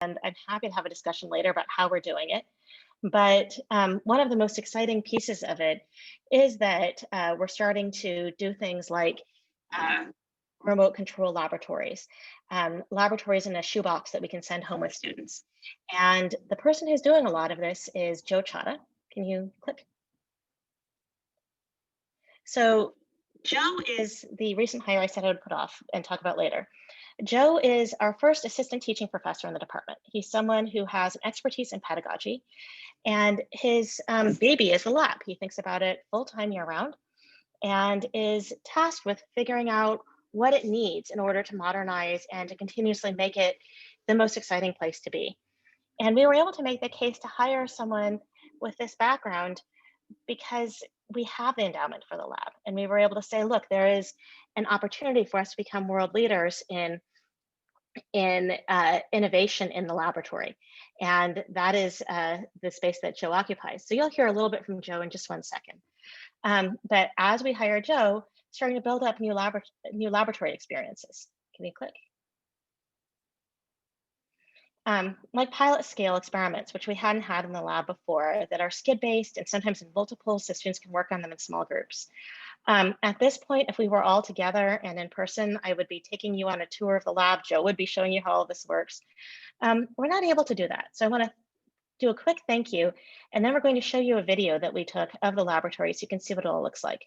and I'm happy to have a discussion later about how we're doing it. But one of the most exciting pieces of it is that we're starting to do things like uh, remote control laboratories, laboratories in a shoebox that we can send home with students. And the person who's doing a lot of this is Joe Chata. Can you click? So Joe is the recent hire I said I would put off and talk about later. Joe is our first assistant teaching professor in the department. He's someone who has an expertise in pedagogy, and his baby is the lab. He thinks about it full-time year-round and is tasked with figuring out what it needs in order to modernize and to continuously make it the most exciting place to be. And we were able to make the case to hire someone with this background because we have the endowment for the lab. And we were able to say, look, there is an opportunity for us to become world leaders in innovation in the laboratory. And that is the space that Joe occupies. So you'll hear a little bit from Joe in just 1 second. But as we hire Joe, starting to build up new laboratory experiences. Can we click? Like pilot scale experiments, which we hadn't had in the lab before, that are skid-based and sometimes in multiples, so students can work on them in small groups. At this point, if we were all together and in person, I would be taking you on a tour of the lab. Joe would be showing you how all this works. We're not able to do that. So I want to do a quick thank you, and then we're going to show you a video that we took of the laboratory so you can see what it all looks like.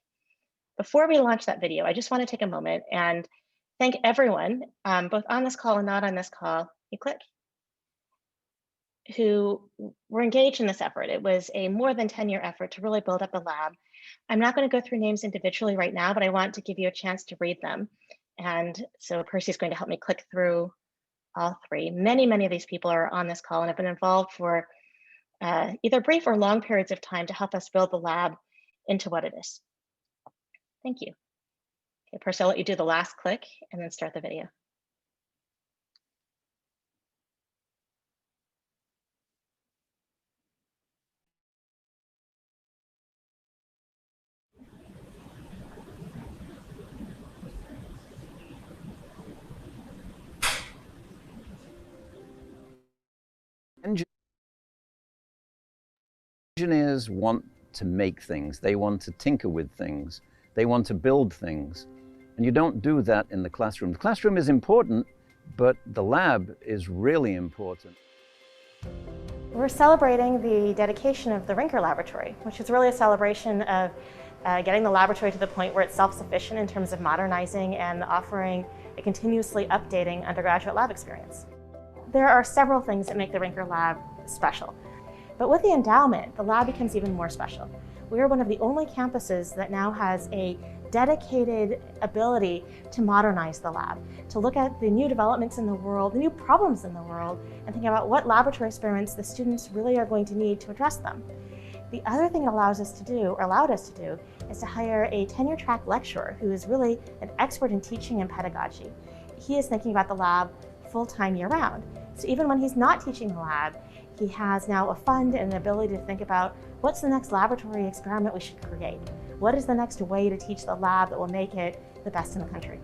Before we launch that video, I just want to take a moment and thank everyone, both on this call and not on this call. You click. Who were engaged in this effort. It was a more than 10-year effort to really build up the lab. I'm not going to go through names individually right now, but I want to give you a chance to read them. And so Percy's going to help me click through all three. Many of these people are on this call and have been involved for either brief or long periods of time to help us build the lab into what it is. Thank you. Okay, Percy, I'll let you do the last click and then start the video. Engineers want to make things, they want to tinker with things, they want to build things, and you don't do that in the classroom. The classroom is important, but the lab is really important. We're celebrating the dedication of the Rinker laboratory, which is really a celebration of getting the laboratory to the point where it's self-sufficient in terms of modernizing and offering a continuously updating undergraduate lab experience. There are several things that make the Rinker lab special. But with the endowment, the lab becomes even more special. We are one of the only campuses that now has a dedicated ability to modernize the lab, to look at the new developments in the world, the new problems in the world, and think about what laboratory experiments the students really are going to need to address them. The other thing it allowed us to do, is to hire a tenure track lecturer who is really an expert in teaching and pedagogy. He is thinking about the lab full-time year-round. So even when he's not teaching the lab, he has now a fund and an ability to think about what's the next laboratory experiment we should create? What is the next way to teach the lab that will make it the best in the country?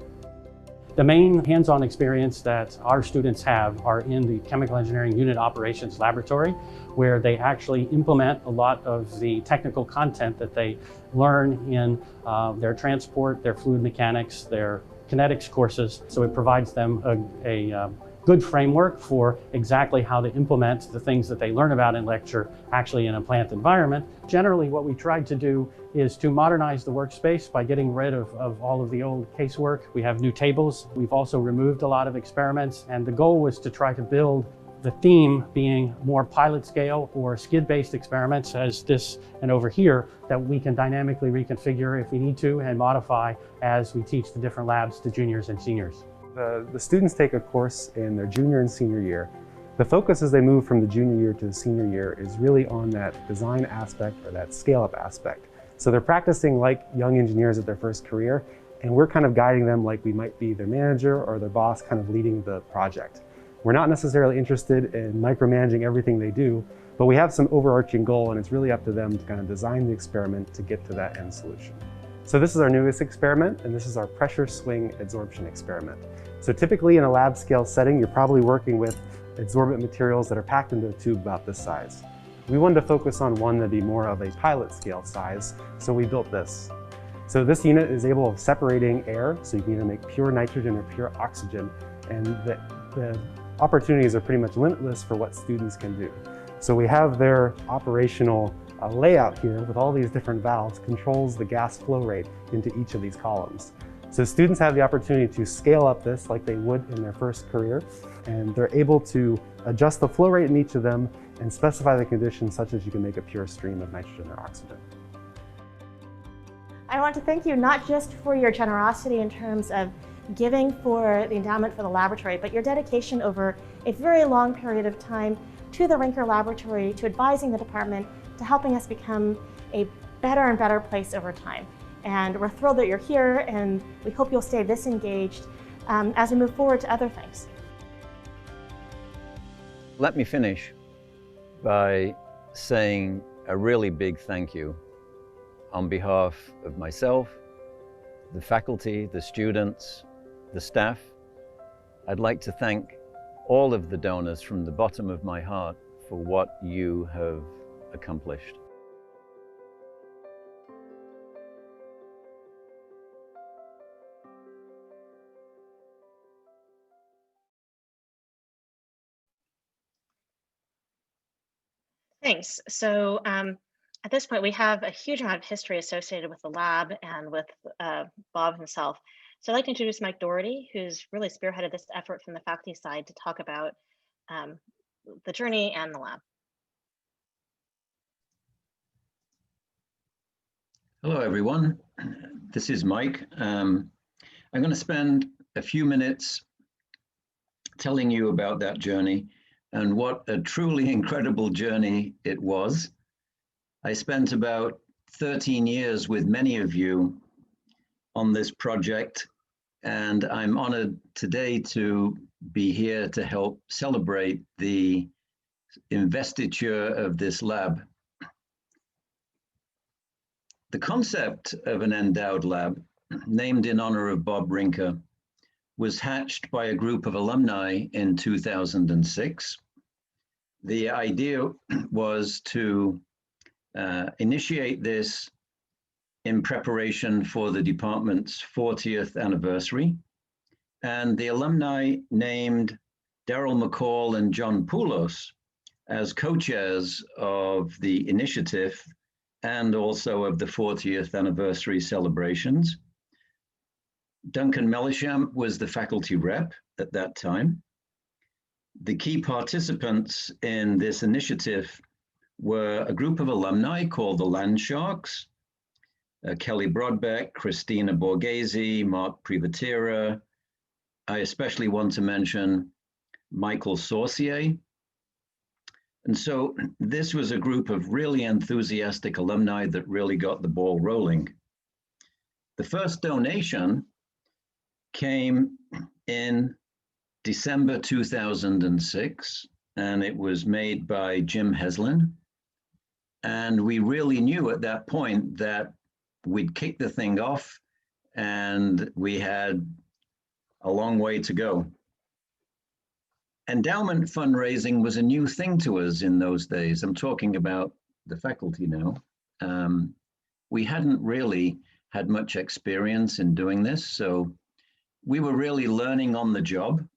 The main hands-on experience that our students have are in the Chemical Engineering Unit Operations Laboratory, where they actually implement a lot of the technical content that they learn in their transport, their fluid mechanics, their kinetics courses. So it provides them a good framework for exactly how to implement the things that they learn about in lecture actually in a plant environment. Generally, what we tried to do is to modernize the workspace by getting rid of all of the old casework. We have new tables. We've also removed a lot of experiments, and the goal was to try to build the theme being more pilot scale or skid-based experiments as this and over here that we can dynamically reconfigure if we need to and modify as we teach the different labs to juniors and seniors. The students take a course in their junior and senior year. The focus as they move from the junior year to the senior year is really on that design aspect or that scale-up aspect. So they're practicing like young engineers at their first career, and we're kind of guiding them like we might be their manager or their boss kind of leading the project. We're not necessarily interested in micromanaging everything they do, but we have some overarching goal, and it's really up to them to kind of design the experiment to get to that end solution. So this is our newest experiment, and this is our pressure swing adsorption experiment. So typically in a lab scale setting, you're probably working with adsorbent materials that are packed into a tube about this size. We wanted to focus on one that'd be more of a pilot scale size, so we built this. So this unit is able of separating air, so you can either make pure nitrogen or pure oxygen, and the opportunities are pretty much limitless for what students can do. So we have their operational layout here with all these different valves controls the gas flow rate into each of these columns. So students have the opportunity to scale up this like they would in their first career, and they're able to adjust the flow rate in each of them and specify the conditions such as you can make a pure stream of nitrogen or oxygen. I want to thank you not just for your generosity in terms of giving for the endowment for the laboratory, but your dedication over a very long period of time to the Rinker Laboratory, to advising the department, to helping us become a better and better place over time. And we're thrilled that you're here, and we hope you'll stay this engaged as we move forward to other things. Let me finish by saying a really big thank you on behalf of myself, the faculty, the students, the staff. I'd like to thank all of the donors from the bottom of my heart for what you have accomplished. Thanks. So at this point, we have a huge amount of history associated with the lab and with Bob himself. So I'd like to introduce Mike Doherty, who's really spearheaded this effort from the faculty side to talk about the journey and the lab. Hello, everyone. This is Mike. I'm going to spend a few minutes telling you about that journey and what a truly incredible journey it was. I spent about 13 years with many of you on this project, and I'm honored today to be here to help celebrate the investiture of this lab. The concept of an endowed lab, named in honor of Bob Rinker, was hatched by a group of alumni in 2006. The idea was to initiate this in preparation for the department's 40th anniversary. And the alumni named Daryl McCall and John Poulos as co-chairs of the initiative and also of the 40th anniversary celebrations. Duncan Melisham was the faculty rep at that time. The key participants in this initiative were a group of alumni called the Land Sharks, Kelly Brodbeck, Christina Borghese, Mark Privatera. I especially want to mention Michael Saucier. And so this was a group of really enthusiastic alumni that really got the ball rolling. The first donation came in December 2006, and it was made by Jim Heslin. And we really knew at that point that we'd kick the thing off and we had a long way to go. Endowment fundraising was a new thing to us in those days. I'm talking about the faculty now. We hadn't really had much experience in doing this, so we were really learning on the job.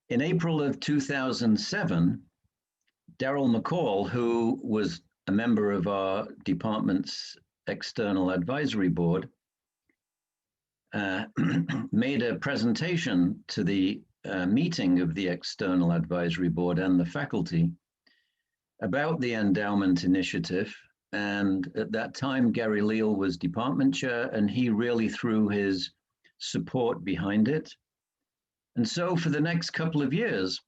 In April of 2007, Daryl McCall, who was a member of our department's external advisory board, made a presentation to the meeting of the external advisory board and the faculty about the endowment initiative. And at that time, Gary Leal was department chair, and he really threw his support behind it. And so for the next couple of years,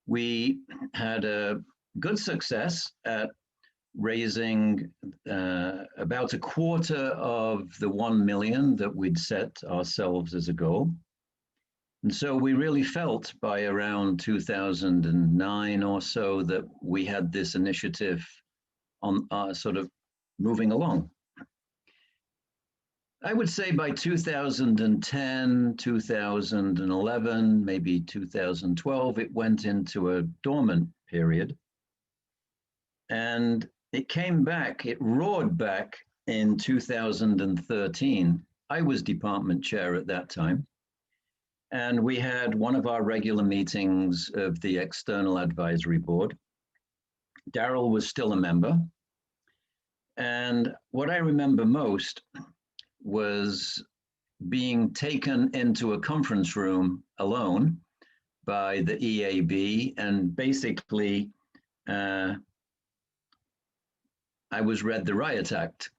we had a good success at raising about a quarter of the 1 million that we'd set ourselves as a goal. And so we really felt by around 2009 or so that we had this initiative on sort of moving along. I would say by 2010, 2011, maybe 2012, it went into a dormant period. And it came back, it roared back in 2013. I was department chair at that time. And we had one of our regular meetings of the External Advisory Board. Daryl was still a member. And what I remember most was being taken into a conference room alone by the EAB, and basically I was read the riot act.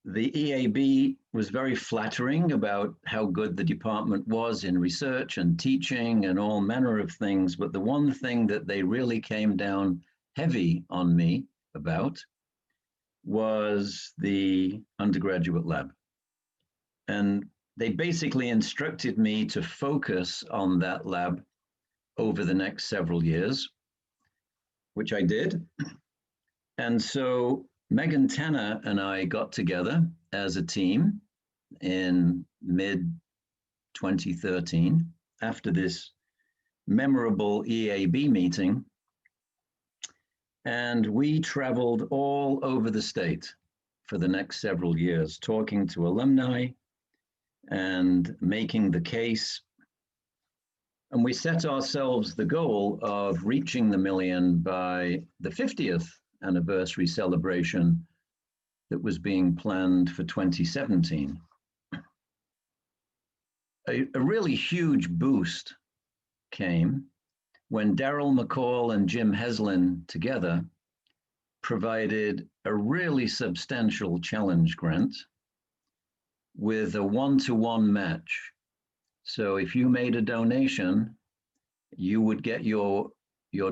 The EAB was very flattering about how good the department was in research and teaching and all manner of things, but the one thing that they really came down heavy on me about was the undergraduate lab. And they basically instructed me to focus on that lab over the next several years, which I did. And so Megan Tanner and I got together as a team in mid-2013 after this memorable EAB meeting. And we traveled all over the state for the next several years, talking to alumni and making the case. And we set ourselves the goal of reaching the million by the 50th anniversary celebration that was being planned for 2017. A really huge boost came when Daryl McCall and Jim Heslin together provided a really substantial challenge grant with a one-to-one match. So if you made a donation, you would get your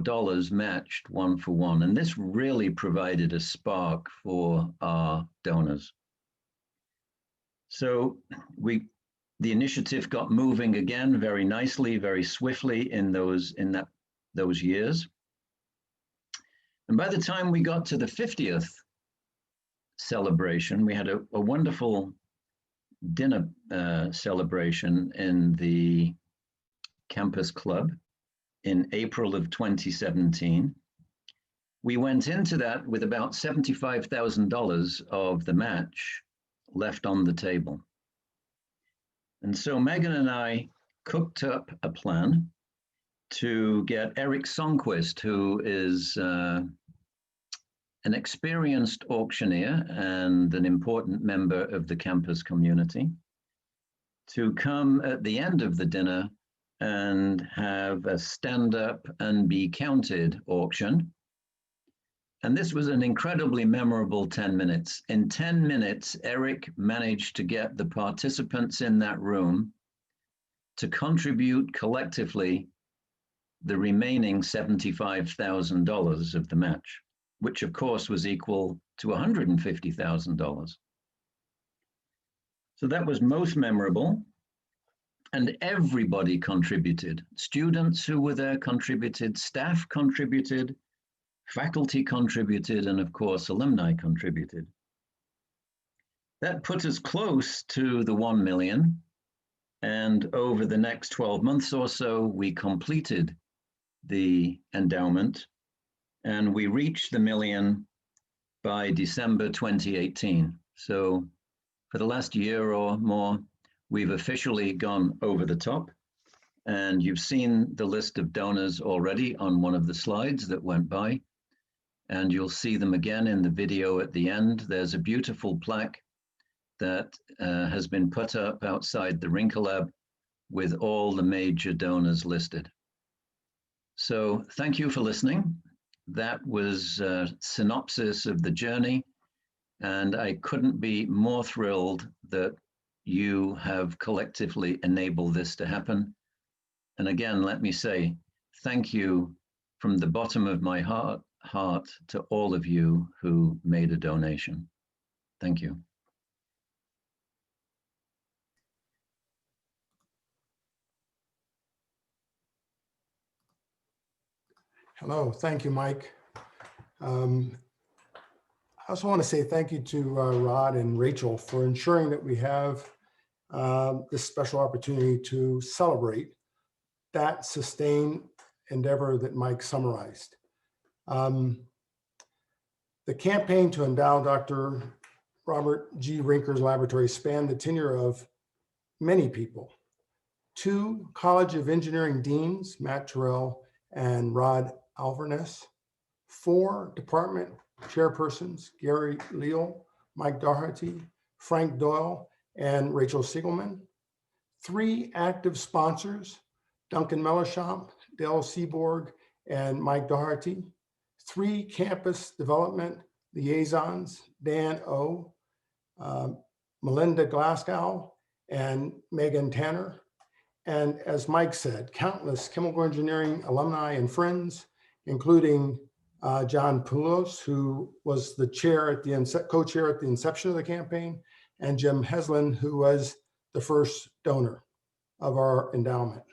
dollars matched one for one. And this really provided a spark for our donors. So the initiative got moving again very nicely, very swiftly in those years. And by the time we got to the 50th celebration, we had a wonderful dinner celebration in the campus club in April of 2017. We went into that with about $75,000 of the match left on the table. And so Megan and I cooked up a plan to get Eric Sonquist, who is an experienced auctioneer and an important member of the campus community, to come at the end of the dinner and have a stand-up and be counted auction. And this was an incredibly memorable 10 minutes. In 10 minutes, Eric managed to get the participants in that room to contribute collectively the remaining $75,000 of the match, which of course was equal to $150,000. So that was most memorable. And everybody contributed. Students who were there contributed, staff contributed, faculty contributed, and of course, alumni contributed. That put us close to the 1 million. And over the next 12 months or so, we completed the endowment and we reached the million by December 2018. So for the last year or more, we've officially gone over the top, and you've seen the list of donors already on one of the slides that went by, and you'll see them again in the video at the end. There's a beautiful plaque that has been put up outside the Rinker lab with all the major donors listed. So thank you for listening. That was a synopsis of the journey, and I couldn't be more thrilled that you have collectively enabled this to happen. And again, let me say thank you from the bottom of my heart to all of you who made a donation. Thank you. Hello, thank you, Mike. I also want to say thank you to Rod and Rachel for ensuring that we have this special opportunity to celebrate that sustained endeavor that Mike summarized. The campaign to endow Dr. Robert G. Rinker's laboratory spanned the tenure of many people. 2 College of Engineering deans, Matt Terrell and Rod Alvarez. 4 department chairpersons, Gary Leal, Mike Doherty, Frank Doyle, and Rachel Siegelman. 3 active sponsors, Duncan Mellershamp, Dale Seaborg, and Mike Doherty. 3 campus development liaisons, Dan O, Melinda Glasgow, and Megan Tanner. And as Mike said, countless chemical engineering alumni and friends, including John Poulos, who was the chair at the co-chair at the inception of the campaign, and Jim Heslin, who was the first donor of our endowment.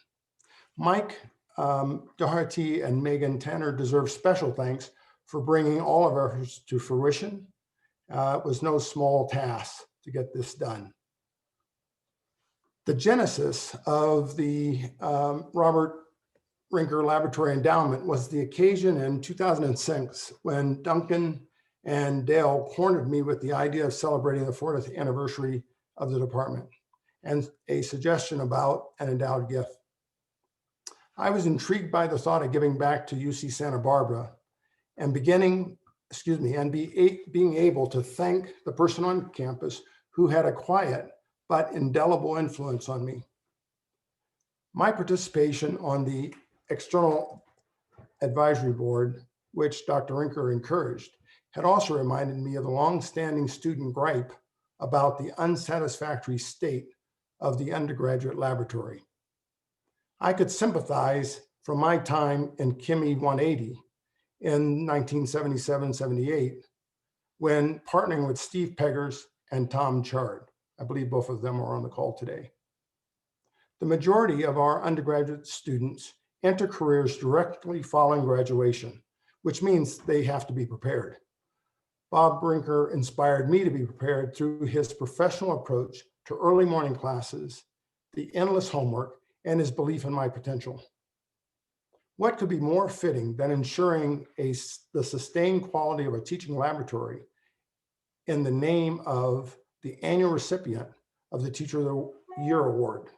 Mike Doherty and Megan Tanner deserve special thanks for bringing all of our efforts to fruition. It was no small task to get this done. The genesis of the Robert Rinker Laboratory Endowment was the occasion in 2006 when Duncan and Dale cornered me with the idea of celebrating the 40th anniversary of the department and a suggestion about an endowed gift. I was intrigued by the thought of giving back to UC Santa Barbara and being able to thank the person on campus who had a quiet but indelible influence on me. My participation on the external advisory board, which Dr. Rinker encouraged, had also reminded me of the long-standing student gripe about the unsatisfactory state of the undergraduate laboratory. I could sympathize from my time in Chemie 180 in 1977-78 when partnering with Steve Peggers and Tom Chard. I believe both of them are on the call today. The majority of our undergraduate students enter careers directly following graduation, which means they have to be prepared. Bob Rinker inspired me to be prepared through his professional approach to early morning classes, the endless homework, and his belief in my potential. What could be more fitting than ensuring the sustained quality of a teaching laboratory in the name of the annual recipient of the Teacher of the Year Award?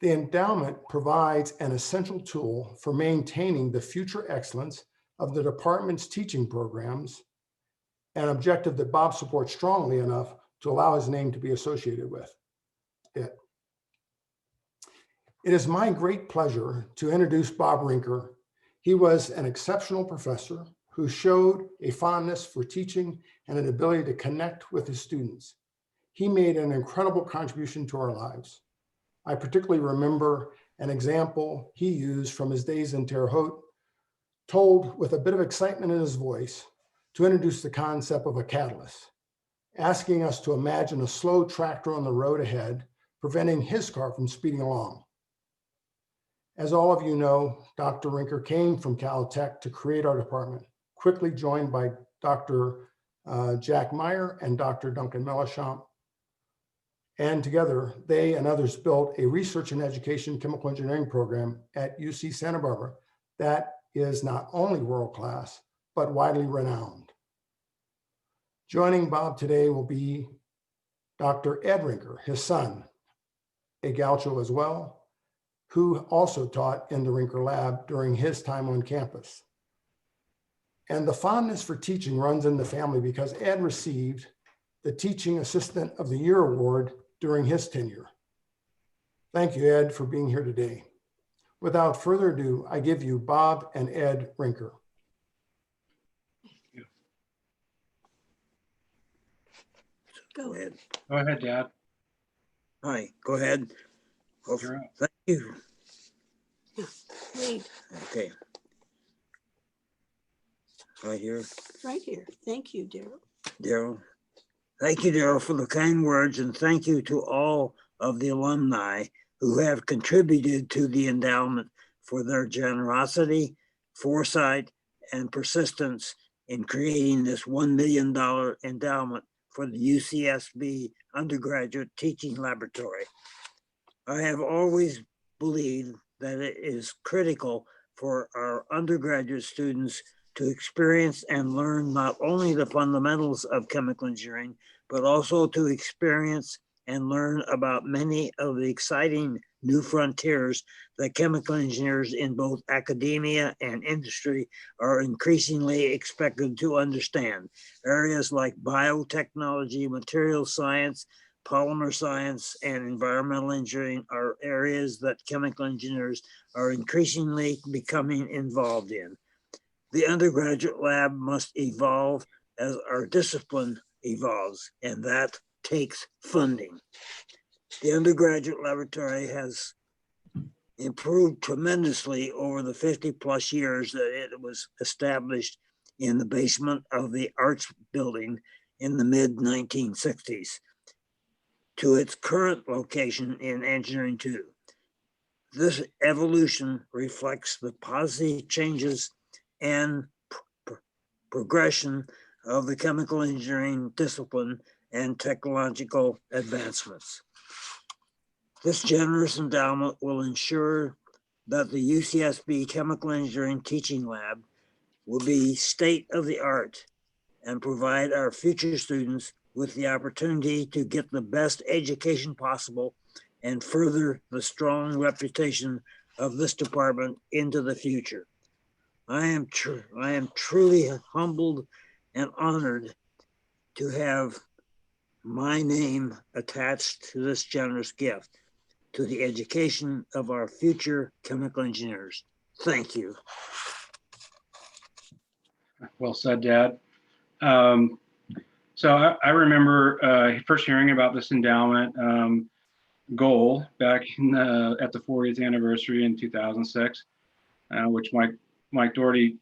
The endowment provides an essential tool for maintaining the future excellence of the department's teaching programs, an objective that Bob supports strongly enough to allow his name to be associated with it. It is my great pleasure to introduce Bob Rinker. He was an exceptional professor who showed a fondness for teaching and an ability to connect with his students. He made an incredible contribution to our lives. I particularly remember an example he used from his days in Terre Haute, told with a bit of excitement in his voice, to introduce the concept of a catalyst, asking us to imagine a slow tractor on the road ahead, preventing his car from speeding along. As all of you know, Dr. Rinker came from Caltech to create our department, quickly joined by Dr. Jack Meyer and Dr. Duncan Mellershamp. And together, they and others built a research and education chemical engineering program at UC Santa Barbara that is not only world-class, but widely renowned. Joining Bob today will be Dr. Ed Rinker, his son, a Gaucho as well, who also taught in the Rinker lab during his time on campus. And the fondness for teaching runs in the family because Ed received the Teaching Assistant of the Year Award during his tenure. Thank you, Ed, for being here today. Without further ado, I give you Bob and Ed Rinker. Go ahead. Go ahead, Dad. Hi, go ahead. Well, You're up. thank you. Read Okay. Right here, right here. Thank you, Daryl. Daryl. Thank you, Daryl, for the kind words, and thank you to all of the alumni who have contributed to the endowment for their generosity, foresight, and persistence in creating this $1 million endowment for the UCSB undergraduate teaching laboratory. I have always believed that it is critical for our undergraduate students to experience and learn not only the fundamentals of chemical engineering, but also to experience and learn about many of the exciting new frontiers that chemical engineers in both academia and industry are increasingly expected to understand. Areas like biotechnology, material science, polymer science, and environmental engineering are areas that chemical engineers are increasingly becoming involved in. The undergraduate lab must evolve as our discipline evolves, and that takes funding. The undergraduate laboratory has improved tremendously over the 50+ years that it was established in the basement of the Arts Building in the mid-1960s to its current location in Engineering 2. This evolution reflects the positive changes and progression of the chemical engineering discipline and technological advancements. This generous endowment will ensure that the UCSB Chemical Engineering Teaching Lab will be state-of-the-art and provide our future students with the opportunity to get the best education possible and further the strong reputation of this department into the future. I am truly humbled and honored to have my name attached to this generous gift to the education of our future chemical engineers. Thank you. Well said, Dad. So I remember first hearing about this endowment goal back at the 40th anniversary in 2006, which Mike Doherty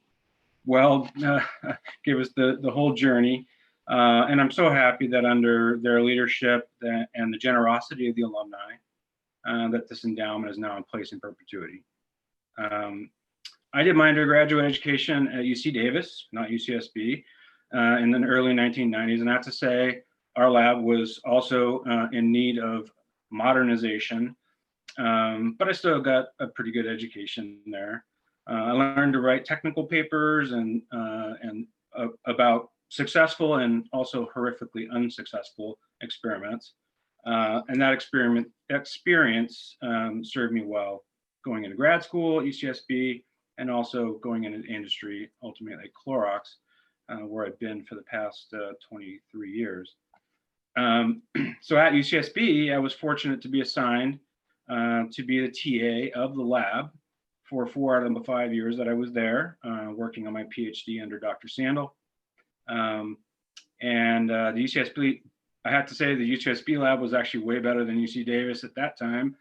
gave us the whole journey. And I'm so happy that under their leadership and the generosity of the alumni, that this endowment is now in place in perpetuity. I did my undergraduate education at UC Davis, not UCSB, in the early 1990s. And I have to say, our lab was also in need of modernization, but I still got a pretty good education there. I learned to write technical papers and about successful and also horrifically unsuccessful experiments. And that experience served me well going into grad school at UCSB and also going into industry, ultimately at Clorox, where I've been for the past 23 years. So at UCSB, I was fortunate to be assigned to be the TA of the lab for 4 out of the 5 years that I was there, working on my PhD under Dr. Sandel. And the UCSB, I have to say the UCSB lab was actually way better than UC Davis at that time.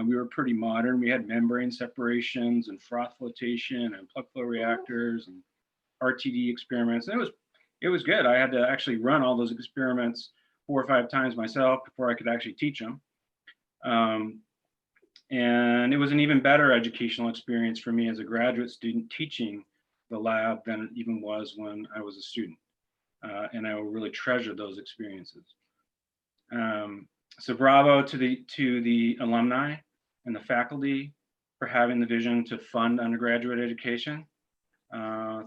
We were pretty modern. We had membrane separations and froth flotation and plug flow reactors and RTD experiments. And it was good. I had to actually run all those experiments 4 or 5 times myself before I could actually teach them. And it was an even better educational experience for me as a graduate student teaching the lab than it even was when I was a student. And I will really treasure those experiences. So bravo to the alumni and the faculty for having the vision to fund undergraduate education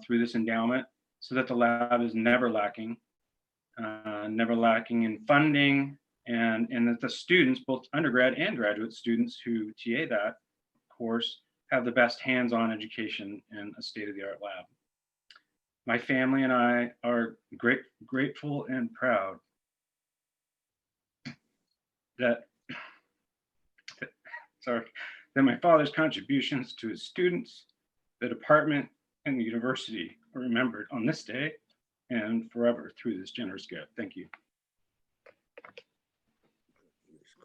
through this endowment so that the lab is never lacking in funding, and that the students, both undergrad and graduate students who TA that course, have the best hands-on education in a state-of-the-art lab. My family and I are grateful and proud that my father's contributions to his students, the department, and the university are remembered on this day and forever through this generous gift. Thank you.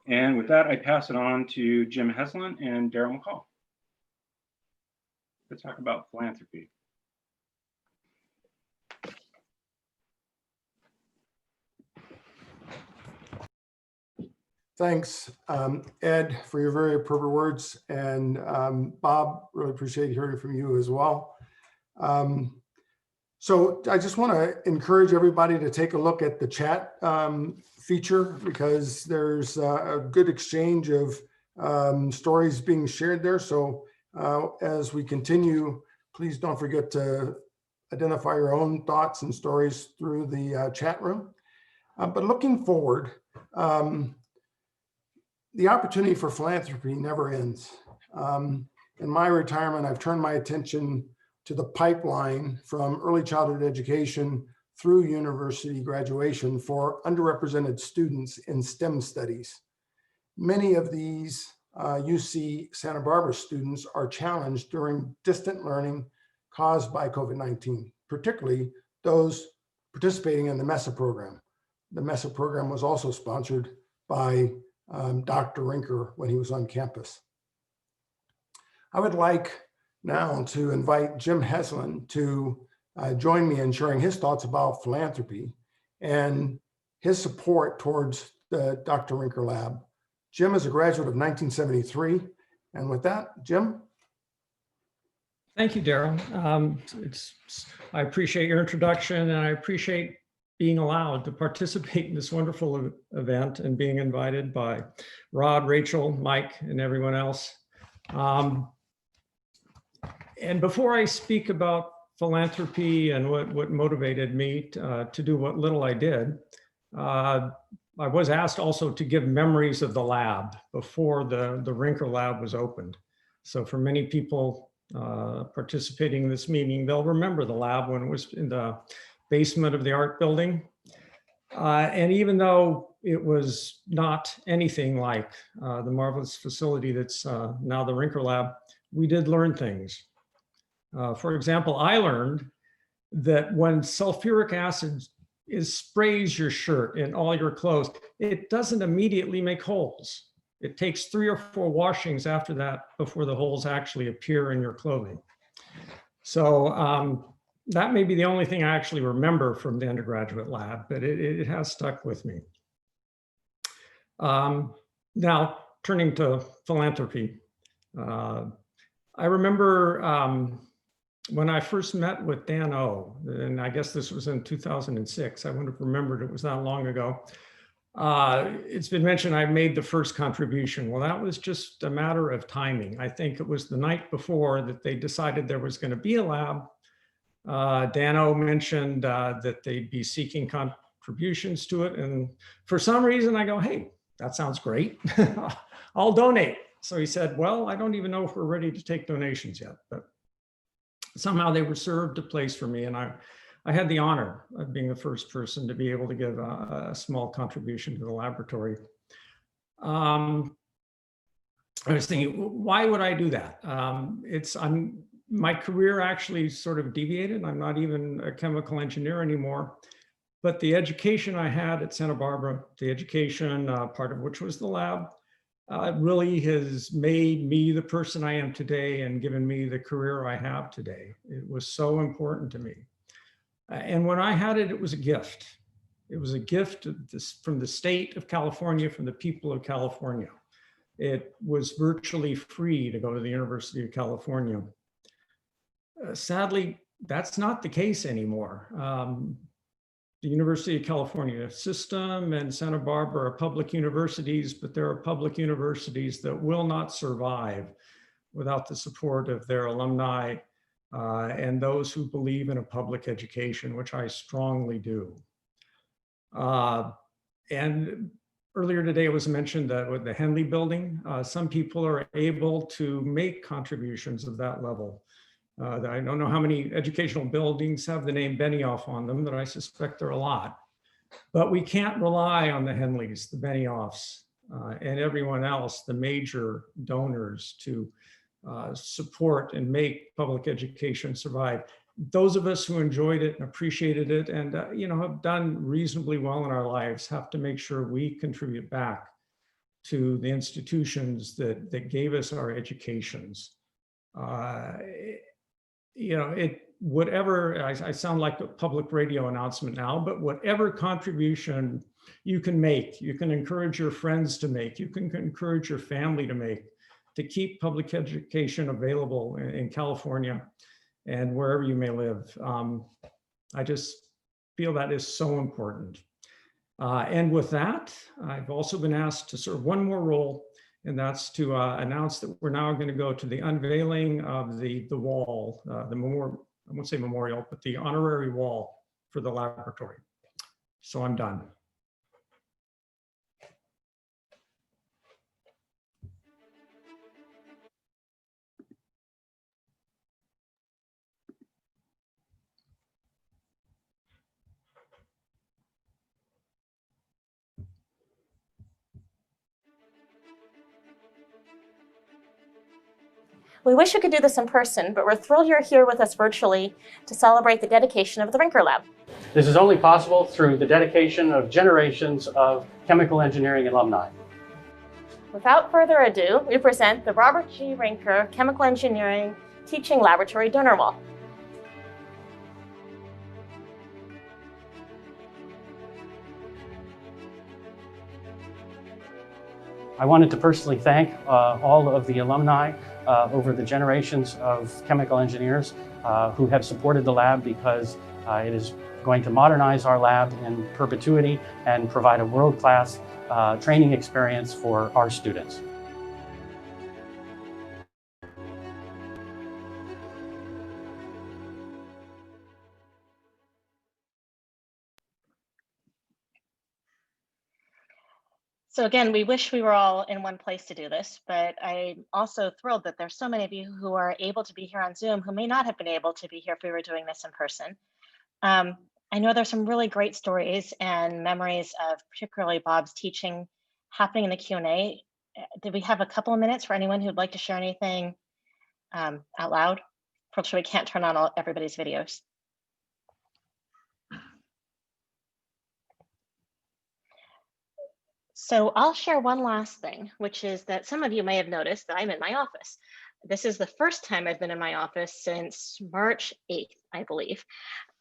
And with that, I pass it on to Jim Heslin and Daryl McCall to talk about philanthropy. Thanks, Ed, for your very appropriate words. And Bob, really appreciate hearing from you as well. So I just want to encourage everybody to take a look at the chat feature, because there's a good exchange of stories being shared there. So as we continue, please don't forget to identify your own thoughts and stories through the chat room. But looking forward, the opportunity for philanthropy never ends. In my retirement, I've turned my attention to the pipeline from early childhood education through university graduation for underrepresented students in STEM studies. Many of these UC Santa Barbara students are challenged during distant learning caused by COVID-19, particularly those participating in the MESA program. The MESA program was also sponsored by Dr. Rinker when he was on campus. I would like now to invite Jim Heslin to join me in sharing his thoughts about philanthropy and his support towards the Dr. Rinker Lab. Jim is a graduate of 1973. And with that, Jim. Thank you, Daryl. I appreciate your introduction, and I appreciate being allowed to participate in this wonderful event and being invited by Rod, Rachel, Mike, and everyone else. And before I speak about philanthropy and what motivated me to do what little I did, I was asked also to give memories of the lab before the Rinker Lab was opened. So for many people participating in this meeting, they'll remember the lab when it was in the basement of the art building. And even though it was not anything like the marvelous facility that's now the Rinker Lab, we did learn things. For example, I learned that when sulfuric acid sprays your shirt and all your clothes, it doesn't immediately make holes. It takes 3 or 4 washings after that before the holes actually appear in your clothing. So that may be the only thing I actually remember from the undergraduate lab, but it has stuck with me. Now, turning to philanthropy. I remember when I first met with Dan O, and I guess this was in 2006, I wouldn't have remembered it was that long ago. It's been mentioned I made the first contribution. Well, that was just a matter of timing. I think it was the night before that they decided there was going to be a lab. Dan O mentioned that they'd be seeking contributions to it. And for some reason I go, hey, that sounds great. I'll donate. So he said, well, I don't even know if we're ready to take donations yet, but somehow they reserved a place for me. And I had the honor of being the first person to be able to give a small contribution to the laboratory. I was thinking, why would I do that? My career actually sort of deviated. I'm not even a chemical engineer anymore, but the education I had at Santa Barbara, the education part of which was the lab, really has made me the person I am today and given me the career I have today. It was so important to me. And when I had it, it was a gift. It was a gift from the state of California, from the people of California. It was virtually free to go to the University of California. Sadly, that's not the case anymore. The University of California system and Santa Barbara are public universities, but there are public universities that will not survive without the support of their alumni and those who believe in a public education, which I strongly do. And earlier today, it was mentioned that with the Henley building, some people are able to make contributions of that level. I don't know how many educational buildings have the name Benioff on them, but I suspect there are a lot. But we can't rely on the Henleys, the Benioffs, and everyone else, the major donors, to support and make public education survive. Those of us who enjoyed it and appreciated it and have done reasonably well in our lives have to make sure we contribute back to the institutions that gave us our educations. Whatever, I sound like a public radio announcement now, but whatever contribution you can make, you can encourage your friends to make, you can encourage your family to make, to keep public education available in California and wherever you may live. I just feel that is so important. And with that, I've also been asked to serve one more role, and that's to announce that we're now going to go to the unveiling of the wall, the memorial, I won't say memorial, but the honorary wall for the laboratory. So I'm done. We wish we could do this in person, but we're thrilled you're here with us virtually to celebrate the dedication of the Rinker Lab. This is only possible through the dedication of generations of chemical engineering alumni. Without further ado, we present the Robert G. Rinker Chemical Engineering Teaching Laboratory Donor Wall. I wanted to personally thank all of the alumni over the generations of chemical engineers who have supported the lab, because it is going to modernize our lab in perpetuity and provide a world-class training experience for our students. So again, we wish we were all in one place to do this, but I'm also thrilled that there's so many of you who are able to be here on Zoom who may not have been able to be here if we were doing this in person. I know there's some really great stories and memories of particularly Bob's teaching happening in the Q&A. Did we have a couple of minutes for anyone who'd like to share anything out loud? Fortunately, we can't turn on everybody's videos. So I'll share one last thing, which is that some of you may have noticed that I'm in my office. This is the first time I've been in my office since March 8th, I believe.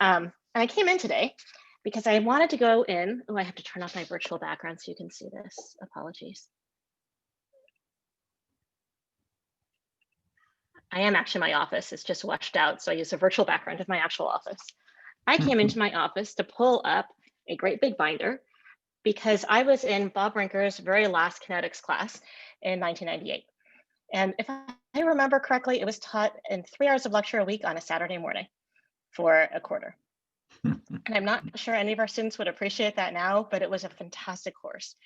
And I came in today because I wanted to go in. Oh, I have to turn off my virtual background so you can see this. Apologies. I am actually in my office. It's just washed out, so I use a virtual background of my actual office. I came into my office to pull up a great big binder because I was in Bob Rinker's very last kinetics class in 1998. And if I remember correctly, it was taught in 3 hours of lecture a week on a Saturday morning for a quarter. And I'm not sure any of our students would appreciate that now, but it was a fantastic course.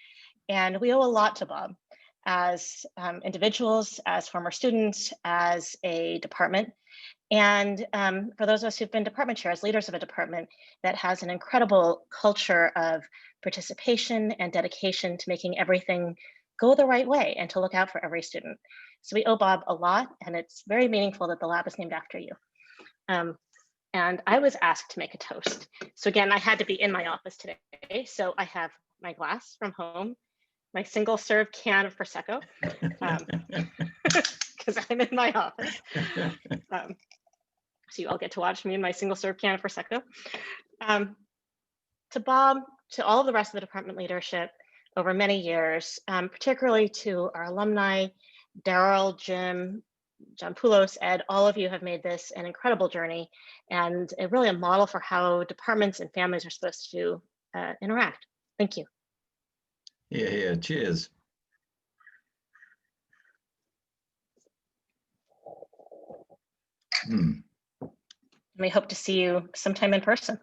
And we owe a lot to Bob as individuals, as former students, as a department. And for those of us who've been department chairs, leaders of a department that has an incredible culture of participation and dedication to making everything go the right way and to look out for every student. So we owe Bob a lot, and it's very meaningful that the lab is named after you. And I was asked to make a toast. So again, I had to be in my office today. So I have my glass from home, my single serve can of Prosecco, because I'm in my office. So you all get to watch me in my single serve can of Prosecco. To Bob, to all of the rest of the department leadership over many years, particularly to our alumni, Daryl, Jim, John Poulos, Ed, all of you have made this an incredible journey and really a model for how departments and families are supposed to interact. Thank you. Yeah, cheers. We hope to see you sometime in person.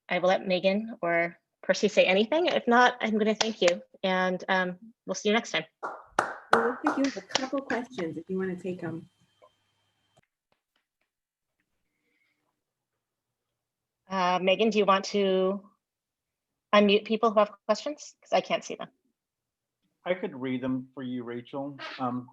I will let Megan or Percy say anything. If not, I'm going to thank you, and we'll see you next time. It looks like you have a couple questions if you want to take them. Megan, do you want to unmute people who have questions? Because I can't see them. I could read them for you, Rachel.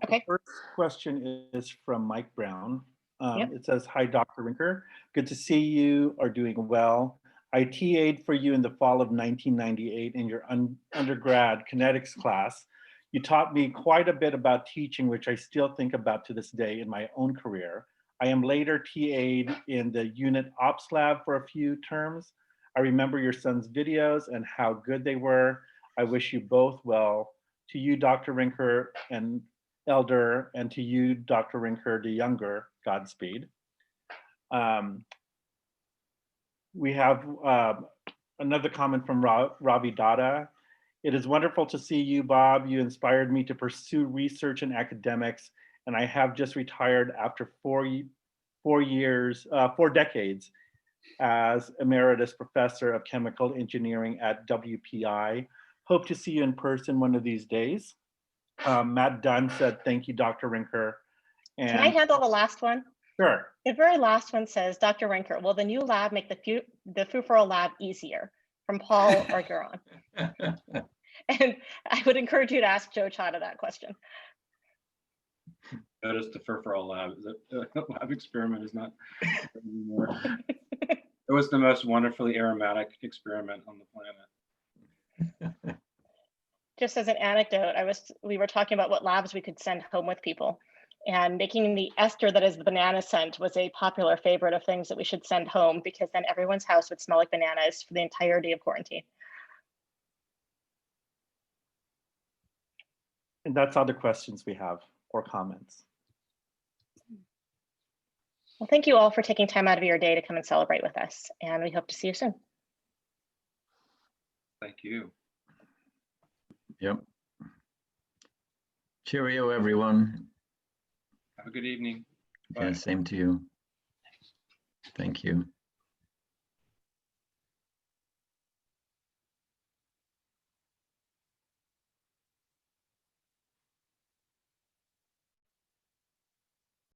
Okay. The first question is from Mike Brown. Yep. It says, "Hi, Dr. Rinker. Good to see you are doing well. I TA'd for you in the fall of 1998 in your undergrad kinetics class. You taught me quite a bit about teaching, which I still think about to this day in my own career. I am later TA'd in the unit ops lab for a few terms. I remember your son's videos and how good they were. I wish you both well. To you, Dr. Rinker, and Elder, and to you, Dr. Rinker, the younger, Godspeed. We have another comment from Ravi Dada. It is wonderful to see you, Bob. You inspired me to pursue research and academics, and I have just retired after 4 decades as Emeritus Professor of Chemical Engineering at WPI. Hope to see you in person one of these days. Matt Dunn said, thank you, Dr. Rinker. And Can I handle the last one? sure. The very last one says, Dr. Rinker, will the new lab make the Fufuro lab easier? From Paul Orgeron. And I would encourage you to ask Joe Chada that question. Notice the furfural lab. The lab experiment is not anymore. It was the most wonderfully aromatic experiment on the planet. Just as an anecdote, we were talking about what labs we could send home with people. And making the ester that is the banana scent was a popular favorite of things that we should send home, because then everyone's house would smell like bananas for the entirety of quarantine. And that's all the questions we have or comments. Well, thank you all for taking time out of your day to come and celebrate with us. And we hope to see you soon. Thank you. Yep. Cheerio, everyone. Have a good evening. Yeah, same to you. Thank you.